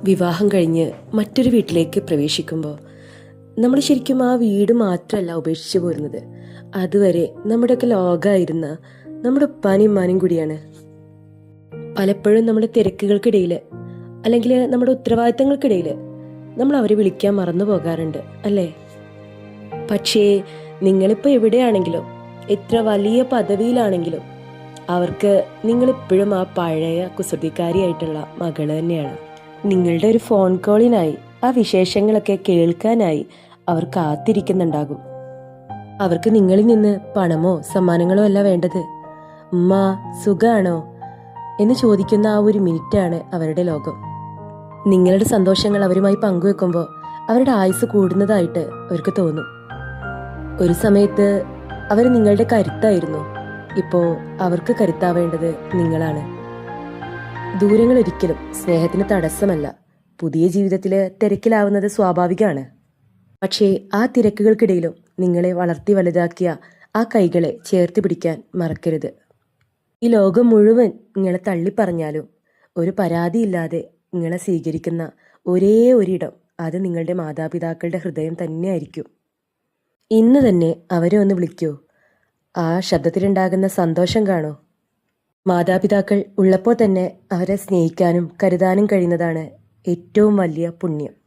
വിവാഹം കഴിഞ്ഞ് മറ്റൊരു വീട്ടിലേക്ക് പ്രവേശിക്കുമ്പോൾ നമ്മൾ ശരിക്കും ആ വീട് മാത്രമല്ല ഉപേക്ഷിച്ചു പോരുന്നത്, അതുവരെ നമ്മുടെയൊക്കെ ലോകമായിരുന്ന നമ്മുടെ ഉപ്പാനും ഉമ്മാനും കൂടിയാണ്. പലപ്പോഴും നമ്മുടെ തിരക്കുകൾക്കിടയിൽ അല്ലെങ്കിൽ നമ്മുടെ ഉത്തരവാദിത്തങ്ങൾക്കിടയിൽ നമ്മൾ അവരെ വിളിക്കാൻ മറന്നു പോകാറുണ്ട് അല്ലേ? പക്ഷേ നിങ്ങളിപ്പോൾ എവിടെയാണെങ്കിലും എത്ര വലിയ പദവിയിലാണെങ്കിലും അവർക്ക് നിങ്ങളിപ്പോഴും ആ പഴയ കുസൃതിക്കാരിയായിട്ടുള്ള മകള് തന്നെയാണ്. നിങ്ങളുടെ ഒരു ഫോൺ കോളിനായി ആ വിശേഷങ്ങളൊക്കെ കേൾക്കാനായി അവർ കാത്തിരിക്കുന്നുണ്ടാകും. അവർക്ക് നിങ്ങളിൽ നിന്ന് പണമോ സമ്മാനങ്ങളോ അല്ല വേണ്ടത്. ഉമ്മ സുഖാണോ എന്ന് ചോദിക്കുന്ന ആ ഒരു മിനിറ്റാണ് അവരുടെ ലോകം. നിങ്ങളുടെ സന്തോഷങ്ങൾ അവരുമായി പങ്കുവെക്കുമ്പോൾ അവരുടെ ആയുസ് കൂടുന്നതായിട്ട് അവർക്ക് തോന്നും. ഒരു സമയത്ത് അവർ നിങ്ങളുടെ കരുത്തായിരുന്നു, ഇപ്പോൾ അവർക്ക് കരുത്താവേണ്ടത് നിങ്ങളാണ്. ദൂരങ്ങൾ ഒരിക്കലും സ്നേഹത്തിന് തടസ്സമല്ല. പുതിയ ജീവിതത്തിൽ തിരക്കിലാവുന്നത് സ്വാഭാവികമാണ്. പക്ഷേ ആ തിരക്കുകൾക്കിടയിലും നിങ്ങളെ വളർത്തി വലുതാക്കിയ ആ കൈകളെ ചേർത്ത് പിടിക്കാൻ മറക്കരുത്. ഈ ലോകം മുഴുവൻ നിങ്ങളെ തള്ളിപ്പറഞ്ഞാലും ഒരു പരാതിയില്ലാതെ നിങ്ങളെ സ്വീകരിക്കുന്ന ഒരേ ഒരിടം അത് നിങ്ങളുടെ മാതാപിതാക്കളുടെ ഹൃദയം തന്നെയായിരിക്കും. ഇന്ന് തന്നെ അവരെ ഒന്ന് വിളിക്കൂ. ആ ശബ്ദത്തിലുണ്ടാകുന്ന സന്തോഷം കാണൂ. മാതാപിതാക്കൾ ഉള്ളപ്പോൾ തന്നെ അവരെ സ്നേഹിക്കാനും കരുതാനും കഴിയുന്നതാണ് ഏറ്റവും വലിയ പുണ്യം.